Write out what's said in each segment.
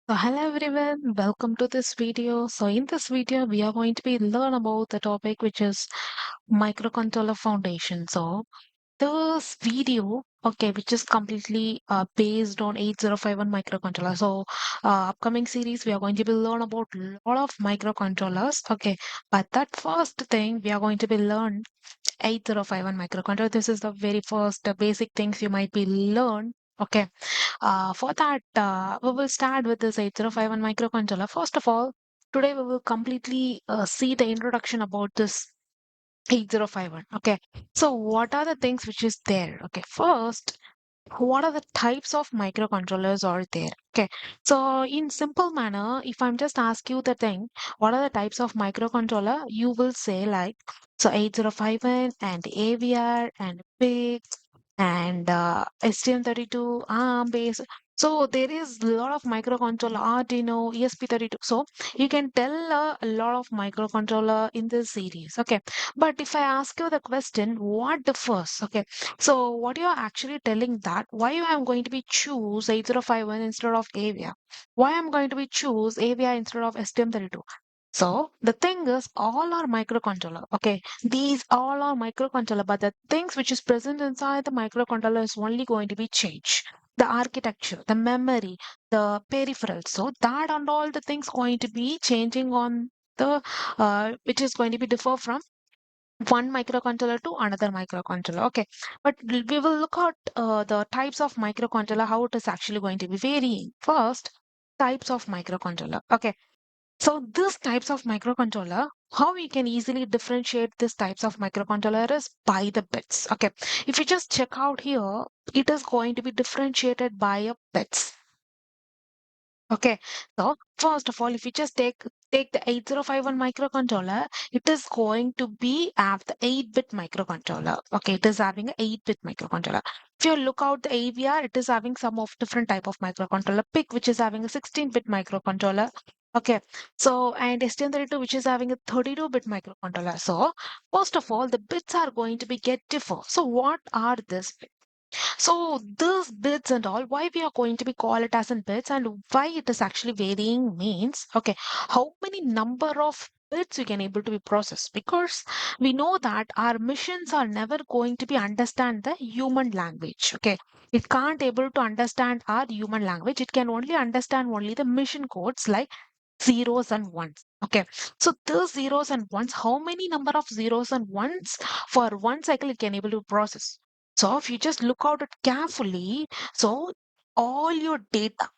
So hello everyone, welcome to this video. So in this video, we are going to be learn about the topic which is microcontroller foundation. So this video, okay, which is completely based on 8051 microcontroller. So upcoming series, we are going to be learn about lot of microcontrollers. Okay, but that first thing we are going to be learn 8051 microcontroller. This is the very first basic things you might be learn. Okay, for that, we will start with this 8051 microcontroller. First of all, today we will completely see the introduction about this 8051. Okay, so what are the things which is there? Okay, first, what are the types of microcontrollers are there? Okay, so in simple manner, if I'm just ask you the thing, what are the types of microcontroller? You will say like so 8051 and AVR and PIC and STM32 ARM based. So there is a lot of microcontroller, Arduino, ESP32. So you can tell a lot of microcontroller in this series. Okay, but if I ask you the question, what differs? Okay, so what you are actually telling that why I am going to be choose 8051 instead of AVIA? Why I'm going to be choose AVIA instead of STM32? So the thing is, all are microcontroller. Okay, these all are microcontroller, but the things which is present inside the microcontroller is only going to be changed. The architecture, the memory, the peripherals. So that and all the things going to be changing on the which is going to be differ from one microcontroller to another microcontroller. Okay, but we will look at the types of microcontroller, how it is actually going to be varying. First, types of microcontroller. Okay, so these types of microcontroller, how we can easily differentiate these types of microcontroller is by the bits. Okay, if you just check out here, it is going to be differentiated by a bits. Okay, so first of all, if you just take the 8051 microcontroller, it is going to be have the 8-bit microcontroller. Okay, it is having a 8-bit microcontroller. If you look out the AVR, it is having some of different type of microcontroller. PIC, which is having a 16-bit microcontroller. Okay, so and STM32, which is having a 32-bit microcontroller. So first of all, the bits are going to be get differ. So what are these bits? So these bits and all, why we are going to be call it as in bits and why it is actually varying means, okay, how many number of bits we can able to be processed, because we know that our machines are never going to be understand the human language. Okay, it can't able to understand our human language. It can only understand only the machine codes like zeros and ones. Okay, so those zeros and ones, how many number of zeros and ones for one cycle it can able to process? So if you just look out it carefully, so all your data,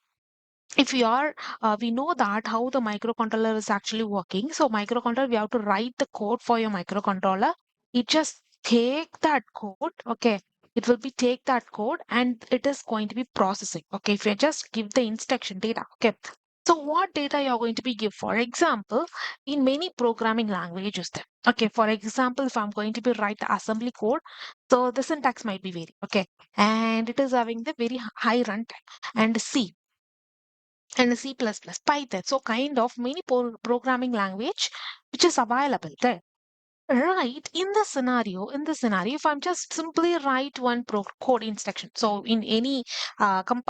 if you are, we know that how the microcontroller is actually working. So microcontroller, we have to write the code for your microcontroller. It just take that code, okay. It will be take that code and it is going to be processing. Okay, if you just give the instruction data, okay. So what data you are going to be give? For example, in many programming languages, then, okay. For example, if I'm going to be write the assembly code, so the syntax might be vary, okay, and it is having the very high runtime. And and C++, Python. So kind of many programming language which is available there. Right, in the scenario, if I'm just simply write one code instruction, so in any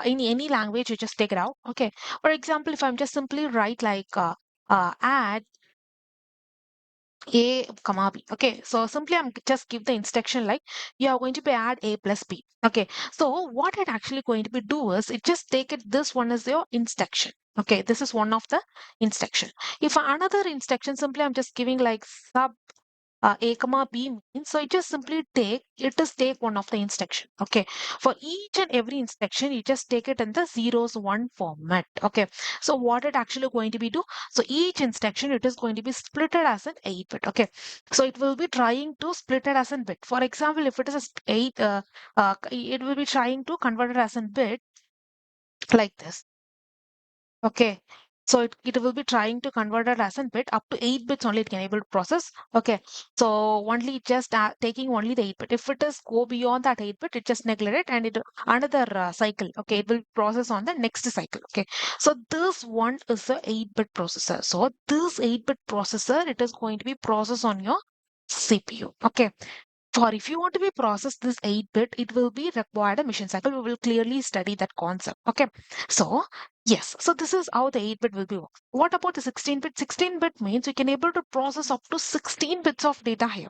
in any language, you just take it out. Okay, for example, if I'm just simply write like add a comma b. Okay, so simply I'm just give the instruction like you are going to be add a plus b. Okay, so what it actually going to be do is it just take it, this one is your instruction. Okay, this is one of the instruction. If another instruction, simply I'm just giving like sub a comma b means, so it just simply take one of the instruction. Okay, for each and every instruction you just take it in the zeros one format. Okay, so what it actually going to be do, so each instruction it is going to be splitted as an 8 bit. Okay, so it will be trying to split it as a bit. For example, if it is a 8 it will be trying to convert it as a bit like this. Okay. So it will be trying to convert it as a bit up to 8 bits only it can able to process. Okay. So only just taking only the 8 bit. If it is go beyond that 8 bit, it just neglect it and it another cycle. Okay. It will process on the next cycle. Okay. So this one is a 8 bit processor. So this 8 bit processor, it is going to be processed on your CPU. Okay. For if you want to be processed this 8 bit, it will be required a mission cycle. We will clearly study that concept. Okay. So Yes, so this is how the 8-bit will be work. What about the 16-bit? 16-bit means we can able to process up to 16 bits of data here.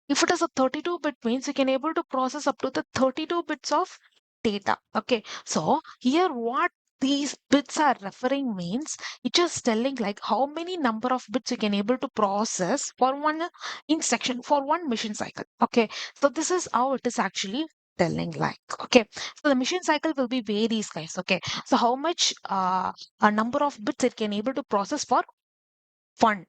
If it is a 32-bit means we can able to process up to the 32 bits of data. Okay, so here what these bits are referring means it is telling like how many number of bits you can able to process for one instruction for one mission cycle. Okay, so this is how it is actually telling like. Okay, so the mission cycle will be varies guys. Okay, so how much a number of bits it can able to process for fun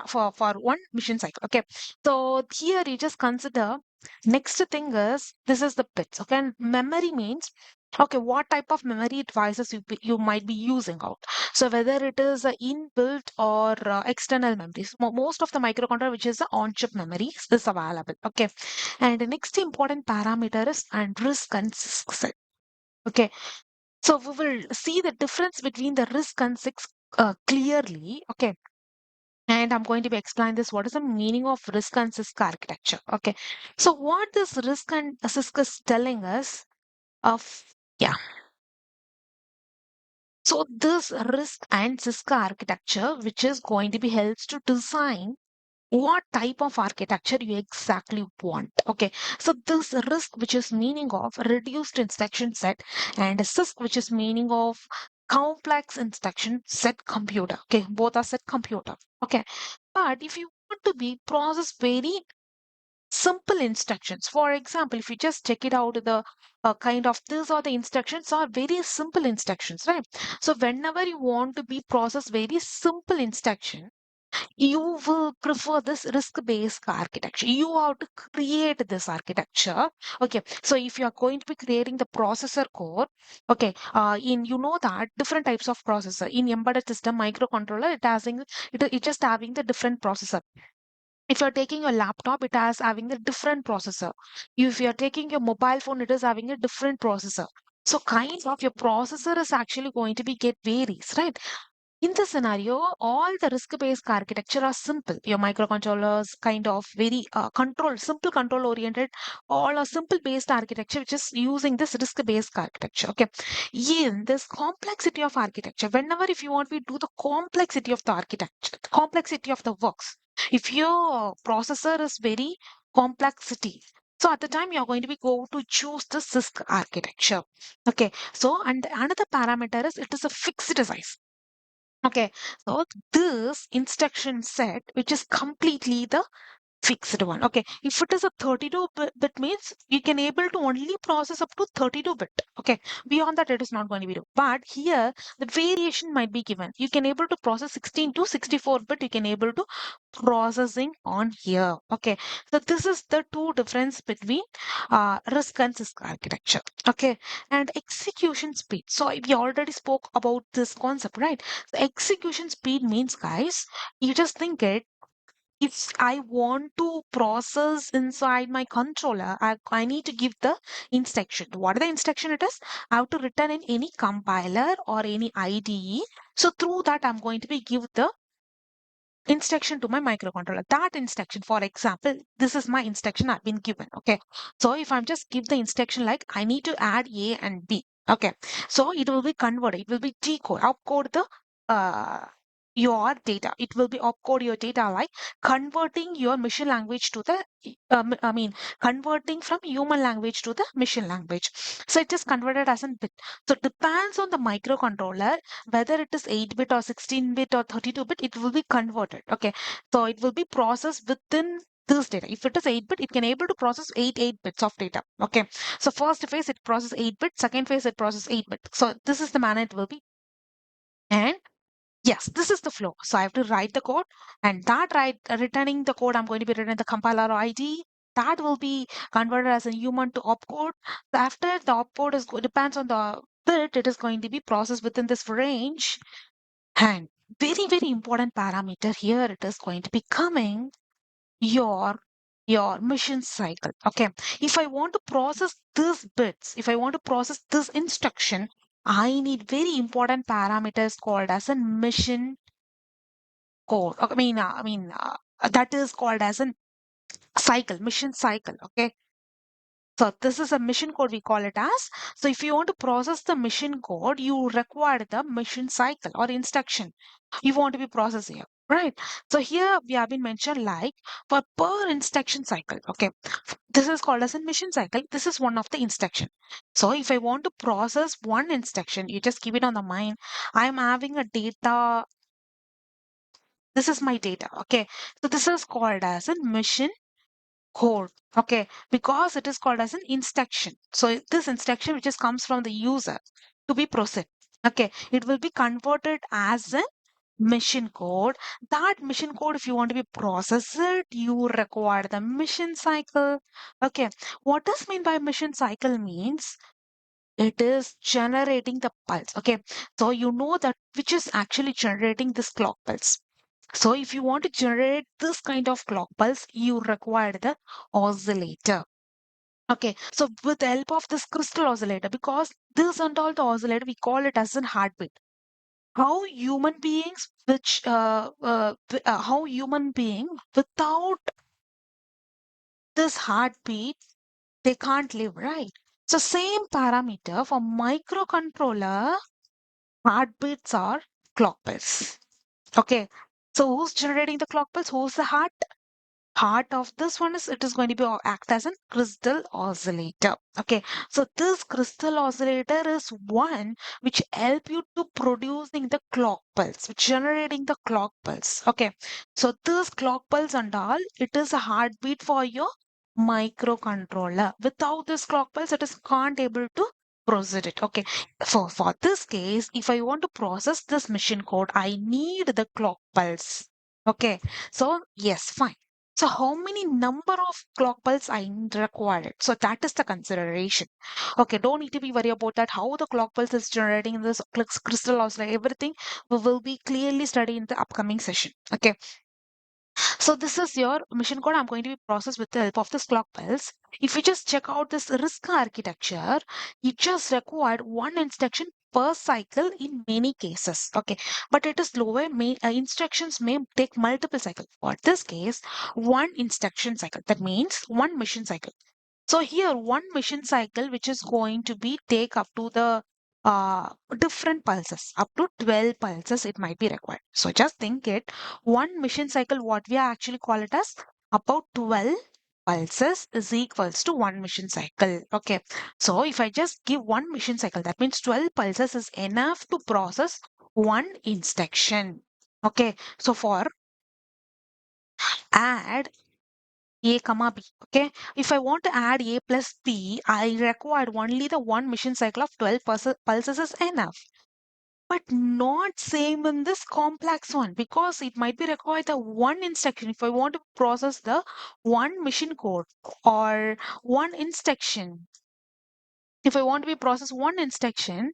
for one mission cycle. Okay, so here you just consider next thing is this is the bits. Okay, and memory means okay what type of memory devices you might be using out. So whether it is inbuilt or external memories. Most of the microcontroller which is the on chip memory is available. Okay, and the next important parameter is and RISC and CISC set. Okay, so we will see the difference between the RISC and CISC clearly. Okay, and I'm going to be explain this. What is the meaning of RISC and CISC architecture? Okay. So what this RISC and CISC is telling us of yeah. So this RISC and CISC architecture, which is going to be helps to design what type of architecture you exactly want. Okay. So this RISC, which is meaning of reduced instruction set, and CISC, which is meaning of complex instruction set computer. Okay. Both are set computer. Okay. But if you want to be process very simple instructions, for example, if you just check it out, the kind of these are the instructions are very simple instructions, right? So whenever you want to be process very simple instruction, you will prefer this risk-based architecture. You have to create this architecture. Okay, so if you are going to be creating the processor core, okay, in you know that different types of processor in embedded system microcontroller, it just having the different processor. If you're taking a laptop, it has having a different processor. If you're taking your mobile phone, it is having a different processor. So kind of your processor is actually going to be get varies, right? In this scenario, all the risk-based architecture are simple. Your microcontrollers kind of very simple control oriented, all a simple based architecture, which is using this risk-based architecture. Okay. In this complexity of architecture, whenever if you want to do the complexity of the architecture, the complexity of the works, if your processor is very complexity, so at the time you're going to be go to choose the CISC architecture. Okay. So and another parameter is it is a fixed size. Okay, so this instruction set, which is completely the fixed one. Okay, if it is a 32-bit means you can able to only process up to 32-bit. Okay, beyond that it is not going to be do. But here the variation might be given. You can able to process 16 to 64-bit. You can able to processing on here. Okay, so this is the two difference between RISC and CISC architecture. Okay, and execution speed. So we already spoke about this concept, right? So execution speed means, guys, you just think it if I want to process inside my controller, I need to give the instruction. What the instruction it is? I have to return in any compiler or any IDE. So through that, I'm going to be give the instruction to my microcontroller. That instruction, for example, this is my instruction I've been given. Okay. So if I'm just give the instruction like I need to add A and B. Okay. So it will be converted. It will be decode, opcode the your data. It will be opcode your data like converting your machine language to the I mean converting from human language to the machine language. So it is converted as a bit. So it depends on the microcontroller whether it is 8-bit or 16-bit or 32-bit, it will be converted. Okay, so it will be processed within this data. If it is 8-bit, it can able to process 8 bits of data. Okay, so first phase it process 8-bit, second phase it process 8-bit. So this is the manner it will be. And yes, this is the flow. So I have to write the code, and that returning the code, I'm going to be returning the compiler ID. That will be converted as a human to opcode. After the opcode is depends on the bit, it is going to be processed within this range. And very, very important parameter here, it is going to be coming your mission cycle. Okay. If I want to process these bits, if I want to process this instruction, I need very important parameters called as a mission code. That is called as a cycle, mission cycle. Okay. So this is a mission code we call it as. So if you want to process the mission code, you require the mission cycle or instruction you want to be processing here, right? So here we have been mentioned like for per instruction cycle. Okay, this is called as a mission cycle. This is one of the instruction. So if I want to process one instruction, you just keep it on the mind. I'm having a data. This is my data. Okay, so this is called as a mission code. Okay, because it is called as an instruction. So this instruction which just comes from the user to be processed. Okay, it will be converted as a mission code. That mission code, if you want to be processed, you require the mission cycle. Okay, what does mean by mission cycle means? It is generating the pulse. Okay, so you know that which is actually generating this clock pulse. So if you want to generate this kind of clock pulse, you require the oscillator. Okay, so with the help of this crystal oscillator, because this and all the oscillator, we call it as an heartbeat. How human beings, how human being without this heartbeat, they can't live, right? So same parameter for microcontroller, heartbeats are clock pulse. Okay, so who's generating the clock pulse? Who's the heart? Part of this one is it is going to be act as a crystal oscillator. Okay, so this crystal oscillator is one which help you to producing the clock pulse, which generating the clock pulse. Okay, so this clock pulse and all, it is a heartbeat for your microcontroller. Without this clock pulse, it is can't able to proceed it. Okay, for this case, if I want to process this machine code, I need the clock pulse. Okay, so yes, fine. So how many number of clock pulse I required? So that is the consideration. Okay, don't need to be worried about that. How the clock pulse is generating this crystal oscillator, everything we will be clearly study in the upcoming session. Okay, so this is your mission code. I'm going to be processed with the help of this clock pulse. If you just check out this RISC architecture, you just required one instruction per cycle in many cases. Okay, but it is lower. Instructions may take multiple cycles. For this case, one instruction cycle. That means one mission cycle. So here one mission cycle which is going to be take up to the different pulses, up to 12 pulses it might be required. So just think it, one mission cycle what we actually call it as about 12 pulses is equals to one mission cycle. Okay, so if I just give one mission cycle, that means 12 pulses is enough to process one instruction. Okay, so for add a comma b. Okay, if I want to add a plus b, I required only the one mission cycle of 12 pulses is enough. But not same in this complex one, because it might be required the one instruction. If I want to process the one mission code or one instruction, if I want to be process one instruction,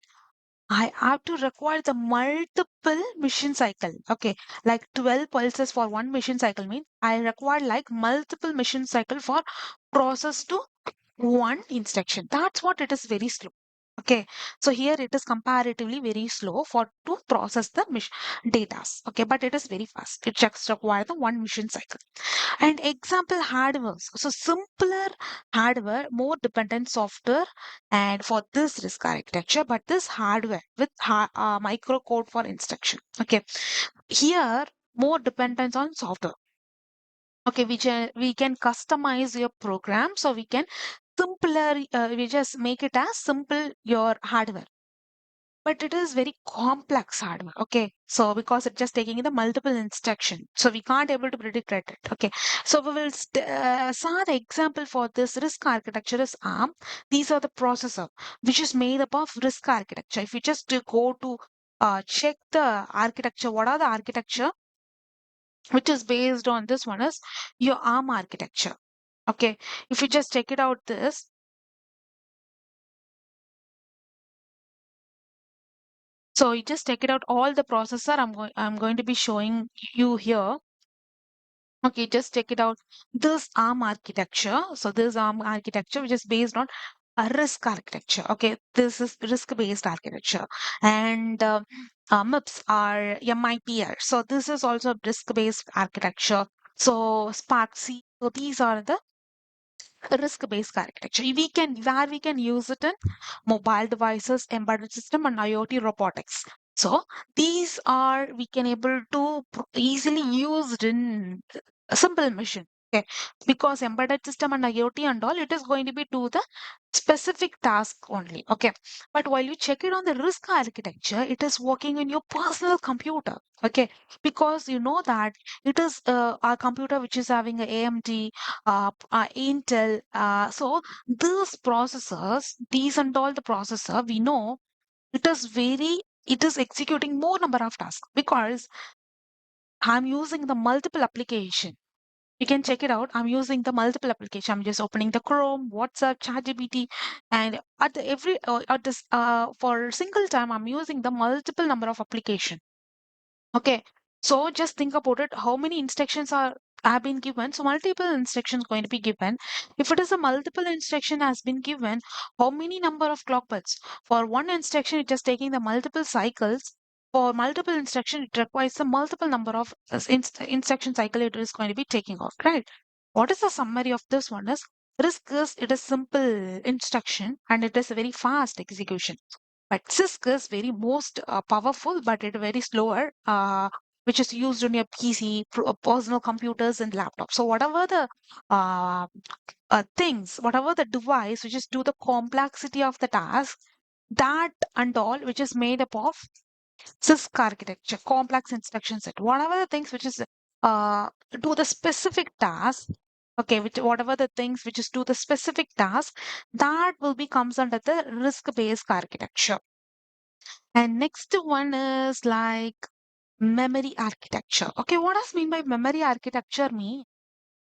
I have to require the multiple mission cycle. Okay, like 12 pulses for one mission cycle means I require like multiple mission cycle for process to one instruction. That's what it is very slow. Okay, so here it is comparatively very slow for to process the data. Okay, but it is very fast. It just require the one mission cycle. And example hardware. So simpler hardware, more dependent software, and for this RISC architecture, but this hardware with microcode for instruction. Okay, here more dependence on software. Okay, we can customize your program, so we can simpler, we just make it as simple your hardware, but it is very complex hardware. Okay, so because it's just taking in the multiple instruction, so we can't able to predict it. Okay, so we will saw the example for this RISC architecture is ARM. These are the processor which is made up of RISC architecture. If you just go to check the architecture, what are the architecture which is based on this one is your ARM architecture. Okay, if you just check it out this, so you just check it out all the processor I'm going to be showing you here. Okay, just check it out. This ARM architecture. So this ARM architecture which is based on a RISC architecture. Okay, this is RISC based architecture, and MIPS are MIPR. So this is also RISC based architecture. So Spark C. So these are the risk-based architecture. We can use it in mobile devices, embedded system, and IoT robotics. So these are we can able to easily used in a simple machine. Okay, because embedded system and IoT and all, it is going to be to the specific task only. Okay, but while you check it on the risk architecture, it is working in your personal computer. Okay, because you know that it is a computer which is having a AMD, Intel. So these processors, these and all the processor, we know it is executing more number of tasks because I'm using the multiple application. You can check it out. I'm using the multiple application. I'm just opening the Chrome, WhatsApp, ChatGPT, and at the every at this for single time, I'm using the multiple number of application. Okay, so just think about it. How many instructions are have been given? So multiple instructions going to be given. If it is a multiple instruction has been given, how many number of clock pulses? For one instruction, it is taking the multiple cycles. For multiple instruction, it requires the multiple number of instruction cycle it is going to be taking off, right? What is the summary of this one is risk is it is simple instruction and it is a very fast execution. But CISC is very most powerful, but it very slower, which is used on your PC, personal computers, and laptops. So whatever the uh, whatever the device which is do the complexity of the task, that and all which is made up of CISC architecture, complex instruction set. Whatever the things which is uh, do the specific task. Okay, which whatever the things which is do the specific task, that will be comes under the risk-based architecture. And next one is like memory architecture. Okay, what does mean by memory architecture mean?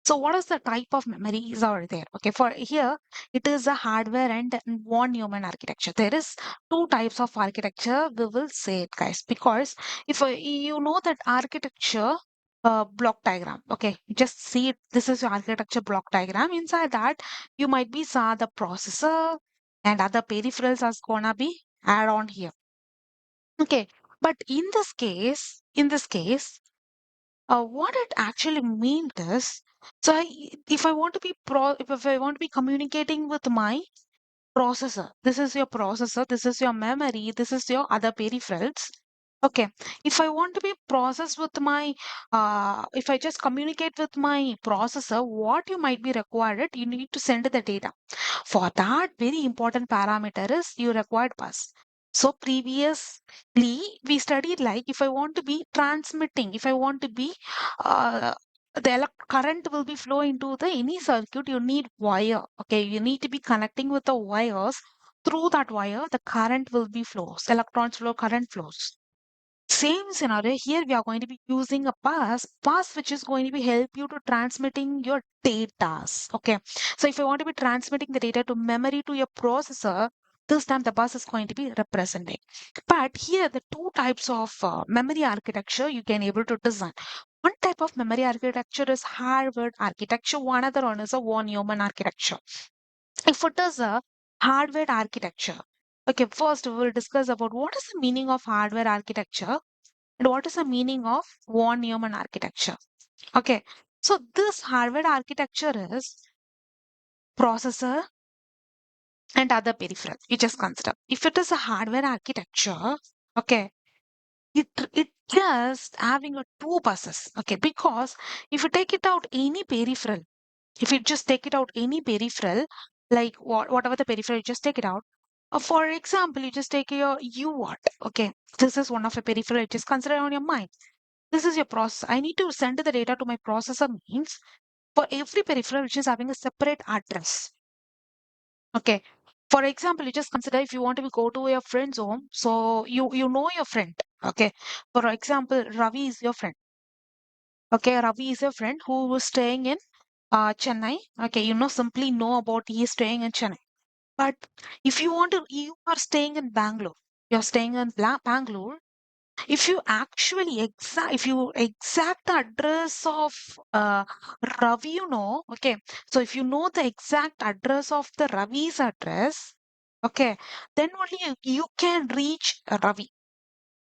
So what is the type of memories are there? Okay, for here it is a hardware and non-human architecture. There is two types of architecture. We will say it, guys, because if you know that architecture block diagram. Okay, just see it. This is your architecture block diagram. Inside that, you might be saw the processor and other peripherals are gonna be add on here. Okay, but in this case, what it actually means is, so if I want to be if I want to be communicating with my processor, this is your processor, this is your memory, this is your other peripherals. Okay, if I want to be processed with my, if I just communicate with my processor, what you might be required, you need to send the data. For that, very important parameter is you required bus. So previously we studied like if I want to be transmitting, if I want to be the current will be flow into the any circuit, you need wire. Okay, you need to be connecting with the wires. Through that wire, the current will be flows, electrons flow, current flows. Same scenario here, we are going to be using a bus which is going to be help you to transmitting your data. Okay, so if I want to be transmitting the data to memory to your processor, this time the bus is going to be representing. But here the two types of memory architecture you can able to design. One type of memory architecture is hardware architecture, one other one is a one human architecture. If it is a hardware architecture, okay, first we will discuss about what is the meaning of hardware architecture and what is the meaning of von Neumann architecture. Okay, so this hardware architecture is processor and other peripherals. You just consider if it is a hardware architecture, okay, it just having a two buses. Okay, because if you take it out any peripheral, if you just take it out any peripheral, like whatever the peripheral, you just take it out. For example, you just take your UART. Okay, this is one of a peripheral. You just consider on your mind. This is your process. I need to send the data to my processor means for every peripheral which is having a separate address. Okay. For example, you just consider if you want to go to your friend's home, so you know your friend. Okay. For example, Ravi is your friend. Okay, Ravi is your friend who was staying in Chennai. Okay, you know simply know about he is staying in Chennai. But if you want to, you are staying in Bangalore. You're staying in Bangalore. If you actually if you exact the address of Ravi, you know, okay. So if you know the exact address of the Ravi's address, okay, then only you can reach Ravi,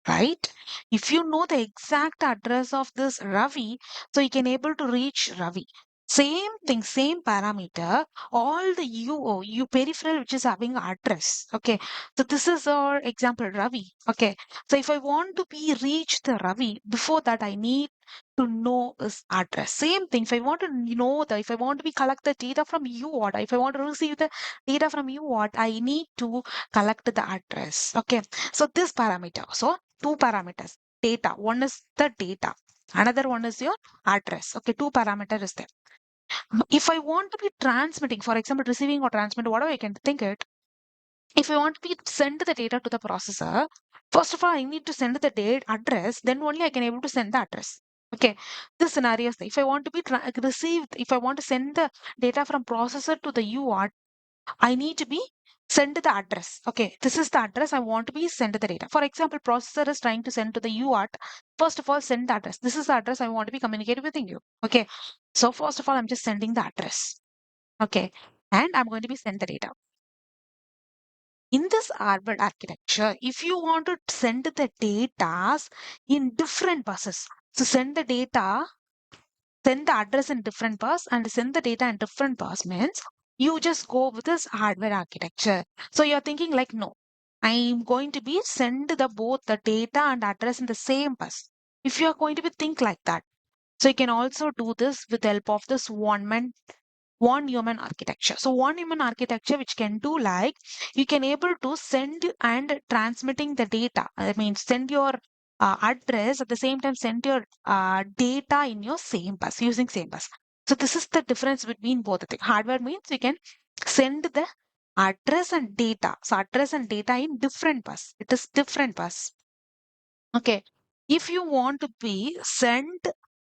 right? If you know the exact address of this Ravi, so you can able to reach Ravi. Same thing, same parameter, all the U peripheral which is having address. Okay. So this is our example, Ravi. Okay. So if I want to be reach the Ravi, before that I need to know his address. Same thing. If I want to know if I want to be collect the data from you what, if I want to receive the data from you what, I need to collect the address. Okay. So this parameter. So two parameters. Data. One is the data. Another one is your address. Okay. Two parameter is there. If I want to be transmitting, for example, receiving or transmit, whatever I can think it, if I want to be send the data to the processor, first of all, I need to send the date address, then only I can able to send the address. Okay, this scenario is if I want to be received, if I want to send the data from processor to the UART, I need to be send the address. Okay, this is the address I want to be send the data. For example, processor is trying to send to the UART. First of all, send the address. This is the address I want to be communicating with you. Okay, so first of all, I'm just sending the address. Okay, and I'm going to be send the data. In this hardware architecture, if you want to send the data in different buses, so send the address in different bus and send the data in different bus means you just go with this hardware architecture. So you're thinking like, no, I'm going to be send the both the data and address in the same bus. If you're going to be think like that, so you can also do this with the help of this one human architecture. So one human architecture which can do like you can able to send and transmitting the data. I mean send your address at the same time send your data in your same bus using same bus. So this is the difference between both the things. Hardware means you can send the address and data. So address and data in different bus. It is different bus. Okay. If you want to be sent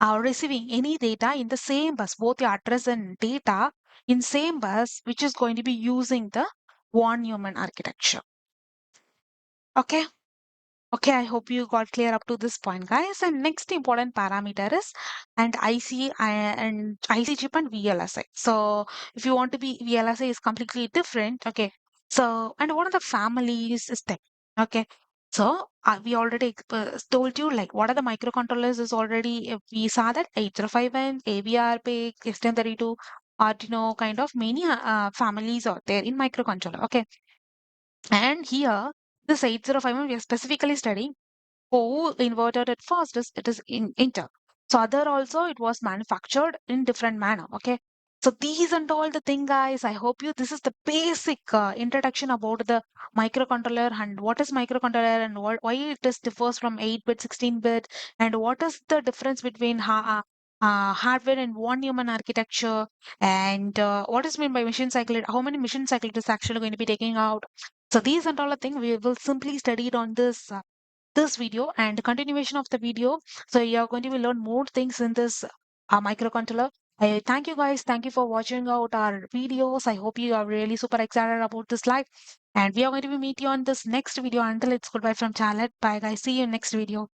or receiving any data in the same bus, both your address and data in same bus, which is going to be using the one human architecture. Okay. Okay, I hope you got clear up to this point, guys. And next important parameter is and IC chip and VLSI. So if you want to be VLSI is completely different. Okay. So and one of the families is there. Okay. So we already told you like what are the microcontrollers is already we saw that 8051, AVR, PIC, STM32, Arduino kind of many families are there in microcontroller. Okay. And here this 8051 we are specifically studying who inverted it first is it is in Intel. So other also it was manufactured in different manner. Okay. So these and all the thing, guys. I hope you this is the basic introduction about the microcontroller and what is microcontroller and why it is differs from 8-bit, 16-bit, and what is the difference between hardware and one human architecture, and what is meant by mission cycle, how many mission cycle it is actually going to be taking out. So these and all the thing we will simply study it on this video and continuation of the video. So you're going to be learn more things in this microcontroller. I thank you guys. Thank you for watching out our videos. I hope you are really super excited about this live. And we are going to be meet you on this next video. Until it's goodbye from Charlotte. Bye guys. See you in next video.